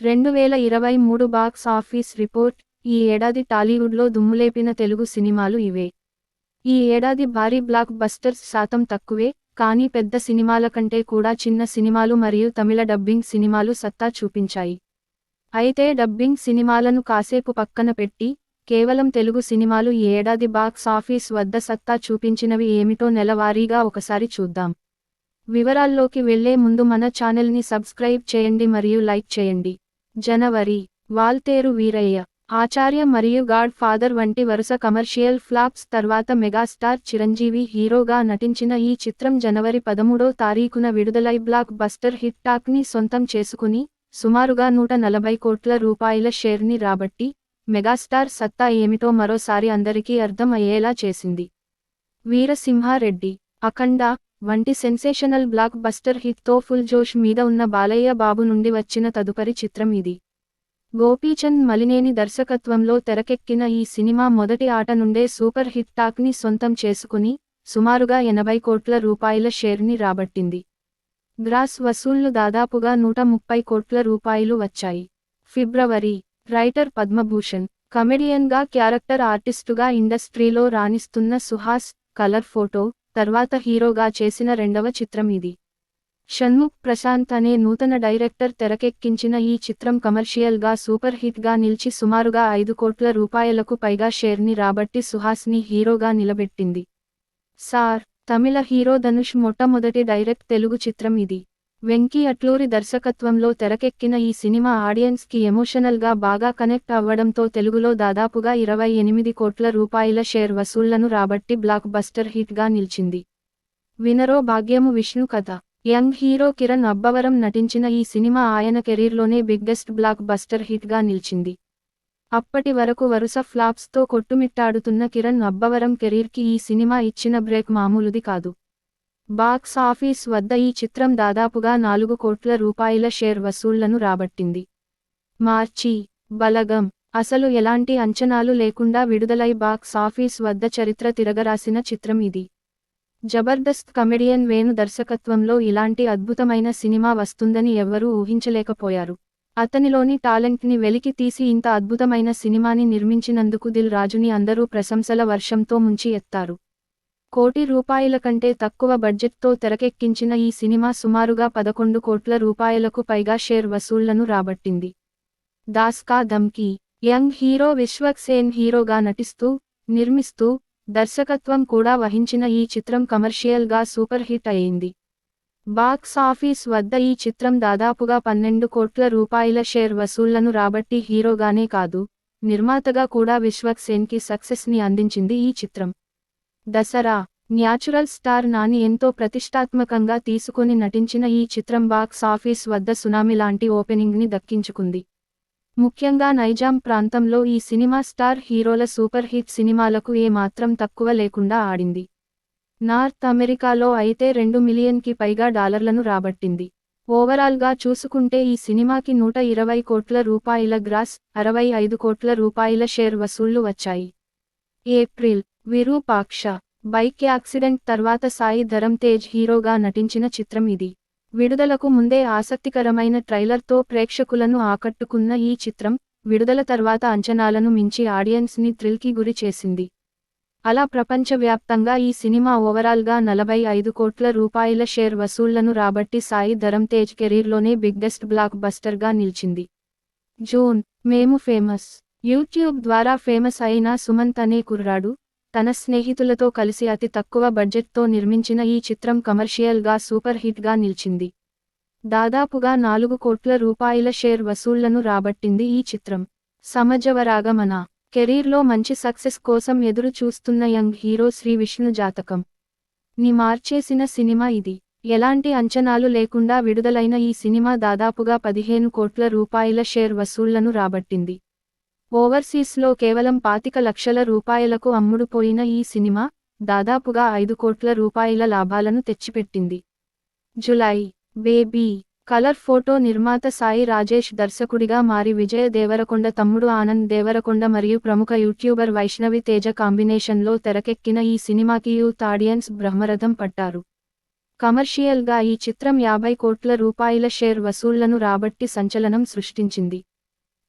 2023 box office report. ఈ ఏడాది టాలీవుడ్లో దుమ్ములేపిన తెలుగు సినిమాలు ఇవే. ఈ ఏడాది భారీ బ్లాక్ బస్టర్స్ శాతం తక్కువే, కానీ పెద్ద సినిమాల కంటే కూడా చిన్న సినిమాలు మరియు తమిళ డబ్బింగ్ సినిమాలు సత్తా చూపించాయి. అయితే డబ్బింగ్ సినిమాలను కాసేపు పక్కన పెట్టి, కేవలం తెలుగు సినిమాలు ఈ ఏడాది బాక్స్ ఆఫీస్ వద్ద సత్తా చూపించినవి ఏమిటో నెలవారీగా ఒకసారి చూద్దాం. వివరాల్లోకి వెళ్లే ముందు మన ఛానల్ని సబ్స్క్రైబ్ చేయండి మరియు లైక్ చేయండి. జనవరి. వాల్తేరు వీరయ్య, ఆచార్య మరియు గాడ్ ఫాదర్ వంటి వరుస కమర్షియల్ ఫ్లాప్స్ తర్వాత మెగాస్టార్ చిరంజీవి హీరోగా నటించిన ఈ చిత్రం జనవరి 13వ తారీఖున విడుదలై బ్లాక్ బస్టర్ హిట్ టాక్ని సొంతం చేసుకుని, సుమారుగా 140 కోట్ల రూపాయల షేర్ని రాబట్టి, మెగాస్టార్ సత్తా ఏమిటో మరోసారి అందరికీ అర్థం అయ్యేలా చేసింది. వీరసింహారెడ్డి, అఖండ వంటి సెన్సేషనల్ బ్లాక్ బస్టర్ హిట్తో ఫుల్ జోష్ మీద ఉన్న బాలయ్య బాబు నుండి వచ్చిన తదుపరి చిత్రం ఇది. గోపీచంద్ మలినేని దర్శకత్వంలో తెరకెక్కిన ఈ సినిమా మొదటి ఆట నుండే సూపర్ హిట్ టాక్ని సొంతం చేసుకుని, సుమారుగా 80 కోట్ల రూపాయల షేర్ని రాబట్టింది. గ్రాస్ వసూళ్లు దాదాపుగా 130 కోట్ల రూపాయలు వచ్చాయి. ఫిబ్రవరి. రైటర్ పద్మభూషణ్, కమెడియన్గా క్యారెక్టర్ ఆర్టిస్టుగా ఇండస్ట్రీలో రాణిస్తున్న సుహాస్, కలర్ ఫోటో తర్వాత హీరోగా చేసిన రెండవ చిత్రం ఇది. షణ్ముఖ్ ప్రశాంత్ అనే నూతన డైరెక్టర్ తెరకెక్కించిన ఈ చిత్రం కమర్షియల్గా సూపర్ హిట్గా నిలిచి సుమారుగా 5 కోట్ల రూపాయలకు పైగా షేర్ని రాబట్టి సుహాస్ని హీరోగా నిలబెట్టింది. సార్. తమిళ హీరో ధనుష్ మొట్టమొదటి డైరెక్ట్ తెలుగు చిత్రం ఇది. వెంకీ అట్లూరి దర్శకత్వంలో తెరకెక్కిన ఈ సినిమా ఆడియన్స్కి ఎమోషనల్గా బాగా కనెక్ట్ అవ్వడంతో తెలుగులో దాదాపుగా 28 కోట్ల రూపాయల షేర్ వసూళ్లను రాబట్టి బ్లాక్ బస్టర్ హిట్గా నిలిచింది. వినరో భాగ్యము విష్ణు కథ. యంగ్ హీరో కిరణ్ అబ్బవరం నటించిన ఈ సినిమా ఆయన కెరీర్లోనే బిగ్గెస్ట్ బ్లాక్ బస్టర్ హిట్గా నిలిచింది. అప్పటి వరకు వరుస ఫ్లాప్స్తో కొట్టుమిట్టాడుతున్న కిరణ్ అబ్బవరం కెరీర్కి ఈ సినిమా ఇచ్చిన బ్రేక్ మామూలుది కాదు. బాక్స్ ఆఫీస్ వద్ద ఈ చిత్రం దాదాపుగా 4 కోట్ల రూపాయల షేర్ వసూళ్లను రాబట్టింది. మార్చి. బలగం. అసలు ఎలాంటి అంచనాలు లేకుండా విడుదలై బాక్స్ ఆఫీస్ వద్ద చరిత్ర తిరగరాసిన చిత్రం ఇది. జబర్దస్త్ కమెడియన్ వేణు దర్శకత్వంలో ఇలాంటి అద్భుతమైన సినిమా వస్తుందని ఎవ్వరూ ఊహించలేకపోయారు. అతనిలోని టాలెంట్ని వెలికి తీసి ఇంత అద్భుతమైన సినిమాని నిర్మించినందుకు దిల్ రాజుని అందరూ ప్రశంసల వర్షంతో ముంచి ఎత్తారు. కోటి రూపాయల కంటే తక్కువ బడ్జెట్తో తెరకెక్కించిన ఈ సినిమా సుమారుగా 11 కోట్ల రూపాయలకు పైగా షేర్ వసూళ్లను రాబట్టింది. దాస్ కా ధమ్కీ. యంగ్ హీరో విశ్వక్ సేన్ హీరోగా నటిస్తూ, నిర్మిస్తూ, దర్శకత్వం కూడా వహించిన ఈ చిత్రం కమర్షియల్గా సూపర్ హిట్ అయింది. బాక్స్ ఆఫీస్ వద్ద ఈ చిత్రం దాదాపుగా 12 కోట్ల రూపాయల షేర్ వసూళ్లను రాబట్టి హీరోగానే కాదు, నిర్మాతగా కూడా విశ్వక్ సేన్కి సక్సెస్ని అందించింది ఈ చిత్రం. దసరా. న్యాచురల్ స్టార్ నాని ఎంతో ప్రతిష్టాత్మకంగా తీసుకొని నటించిన ఈ చిత్రం బాక్స్ ఆఫీస్ వద్ద సునామీ లాంటి ఓపెనింగ్ని దక్కించుకుంది. ముఖ్యంగా నైజాం ప్రాంతంలో ఈ సినిమా స్టార్ హీరోల సూపర్ హిట్ సినిమాలకు ఏ మాత్రం తక్కువ లేకుండా ఆడింది. నార్త్ అమెరికాలో అయితే 2 మిలియన్కి పైగా డాలర్లను రాబట్టింది. ఓవరాల్గా చూసుకుంటే ఈ సినిమాకి 120 కోట్ల రూపాయల గ్రాస్, 65 కోట్ల రూపాయల షేర్ వసూళ్లు వచ్చాయి. ఏప్రిల్. విరూపాక్ష. బైక్ యాక్సిడెంట్ తర్వాత సాయి ధరమ్ తేజ్ హీరోగా నటించిన చిత్రం ఇది. విడుదలకు ముందే ఆసక్తికరమైన ట్రైలర్తో ప్రేక్షకులను ఆకట్టుకున్న ఈ చిత్రం, విడుదల తర్వాత అంచనాలను మించి ఆడియన్స్ని థ్రిల్కి గురి చేసింది. అలా ప్రపంచవ్యాప్తంగా ఈ సినిమా ఓవరాల్గా 45 కోట్ల రూపాయల షేర్ వసూళ్లను రాబట్టి సాయి ధరమ్ తేజ్ కెరీర్లోనే బిగ్గెస్ట్ బ్లాక్ బస్టర్గా నిలిచింది. జూన్. మేము ఫేమస్. యూట్యూబ్ ద్వారా ఫేమస్ అయిన సుమంత్ అనే కుర్రాడు, తన స్నేహితులతో కలిసి అతి తక్కువ బడ్జెట్తో నిర్మించిన ఈ చిత్రం కమర్షియల్గా సూపర్ హిట్గా నిలిచింది. దాదాపుగా 4 కోట్ల రూపాయల షేర్ వసూళ్లను రాబట్టింది ఈ చిత్రం. సమజవరాగమన. కెరీర్లో మంచి సక్సెస్ కోసం ఎదురు చూస్తున్న యంగ్ హీరో శ్రీ విష్ణు జాతకం ని మార్చేసిన సినిమా ఇది. ఎలాంటి అంచనాలు లేకుండా విడుదలైన ఈ సినిమా దాదాపుగా 15 కోట్ల రూపాయల షేర్ వసూళ్లను రాబట్టింది. ఓవర్సీస్లో కేవలం 25 లక్షల రూపాయలకు అమ్ముడుపోయిన ఈ సినిమా, దాదాపుగా 5 కోట్ల రూపాయల లాభాలను తెచ్చిపెట్టింది. జులై. బేబీ. కలర్ ఫోటో నిర్మాత సాయి రాజేష్ దర్శకుడిగా మారి విజయ దేవరకొండ తమ్ముడు ఆనంద్ దేవరకొండ మరియు ప్రముఖ యూట్యూబర్ వైష్ణవి తేజ కాంబినేషన్లో తెరకెక్కిన ఈ సినిమాకి యూత్ ఆడియన్స్ బ్రహ్మరథం పట్టారు. కమర్షియల్గా ఈ చిత్రం 50 కోట్ల రూపాయల షేర్ వసూళ్లను రాబట్టి సంచలనం సృష్టించింది.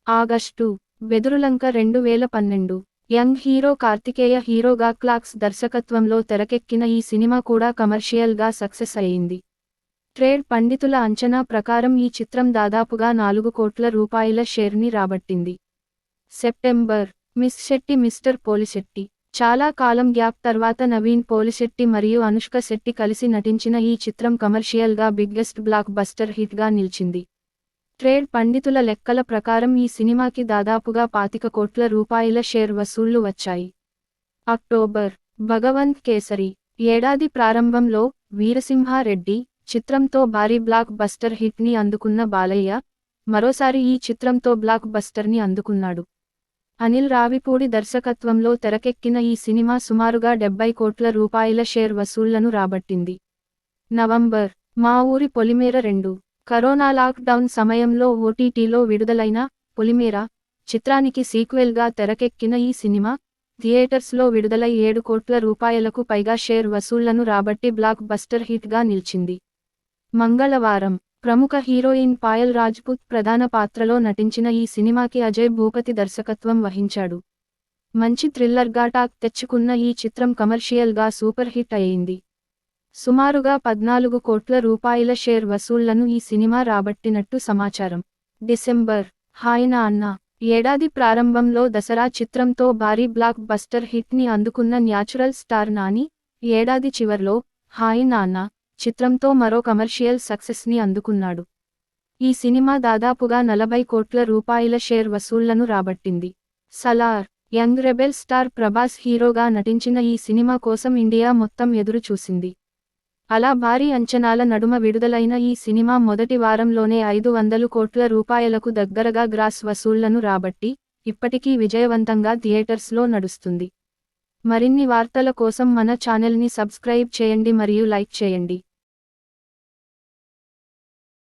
August Bedurulanka 2012 young hero Kartikeya హీరోగా క్లాక్స్ దర్శకత్వంలో తెరకెక్కిన ఈ సినిమా కూడా కమర్షియల్గా సక్సెస్ అయింది. ట్రేడ్ పండితుల అంచనా ప్రకారం ఈ చిత్రం దాదాపుగా 4 కోట్ల రూపాయల షేర్ని రాబట్టింది. September miss Shetty mister Polishetty చాలా కాలం గ్యాప్ తర్వాత నవీన్ పోలిశెట్టి మరియు అనుష్క శెట్టి కలిసి నటించిన ఈ చిత్రం కమర్షియల్గా బిగ్గెస్ట్ బ్లాక్ బస్టర్ హిట్గా నిలిచింది. ట్రేడ్ పండితుల లెక్కల ప్రకారం ఈ సినిమాకి దాదాపుగా 25 కోట్ల రూపాయల షేర్ వసూళ్లు వచ్చాయి. అక్టోబర్ భగవంత్ కేసరి ఏడాది ప్రారంభంలో వీరసింహారెడ్డి చిత్రంతో భారీ బ్లాక్ బస్టర్ హిట్ని అందుకున్న బాలయ్య మరోసారి ఈ చిత్రంతో బ్లాక్ బస్టర్ని అందుకున్నాడు. అనిల్ రావిపూడి దర్శకత్వంలో తెరకెక్కిన ఈ సినిమా సుమారుగా 70 కోట్ల రూపాయల షేర్ వసూళ్లను రాబట్టింది. నవంబర్ మా ఊరి పొలిమేర 2 కరోనా లాక్డౌన్ సమయంలో ఓటీటీలో విడుదలైన పొలిమేర చిత్రానికి సీక్వెల్గా తెరకెక్కిన ఈ సినిమా థియేటర్స్లో విడుదలై 7 కోట్ల రూపాయలకు పైగా షేర్ వసూళ్లను రాబట్టి బ్లాక్ బస్టర్ హిట్గా నిలిచింది. మంగళవారం ప్రముఖ హీరోయిన్ పాయల్ రాజ్పుత్ ప్రధాన పాత్రలో నటించిన ఈ సినిమాకి అజయ్ భూపతి దర్శకత్వం వహించాడు. మంచి థ్రిల్లర్గా టాక్ తెచ్చుకున్న ఈ చిత్రం కమర్షియల్గా సూపర్ హిట్ అయింది. సుమారుగా 14 కోట్ల రూపాయల షేర్ వసూళ్లను ఈ సినిమా రాబట్టినట్టు సమాచారం. డిసెంబర్ హాయ్ నాన్న ఏడాది ప్రారంభంలో దసరా చిత్రంతో భారీ బ్లాక్ బస్టర్ హిట్ని అందుకున్న న్యాచురల్ స్టార్ నాని ఏడాది చివర్లో హాయ్ నాన్న చిత్రంతో మరో కమర్షియల్ సక్సెస్ని అందుకున్నాడు. ఈ సినిమా దాదాపుగా 40 కోట్ల రూపాయల షేర్ వసూళ్లను రాబట్టింది. Salaar young rebel star Prabhas హీరోగా నటించిన ఈ సినిమా కోసం ఇండియా మొత్తం ఎదురు చూసింది. అలా భారీ అంచనాల నడుమ విడుదలైన ఈ సినిమా మొదటి వారంలోనే 500 కోట్ల రూపాయలకు దగ్గరగా గ్రాస్ వసూళ్లను రాబట్టి ఇప్పటికీ విజయవంతంగా థియేటర్స్లో నడుస్తుంది. మరిన్ని వార్తల కోసం మన ఛానల్ని సబ్స్క్రైబ్ చేయండి మరియు లైక్ చేయండి.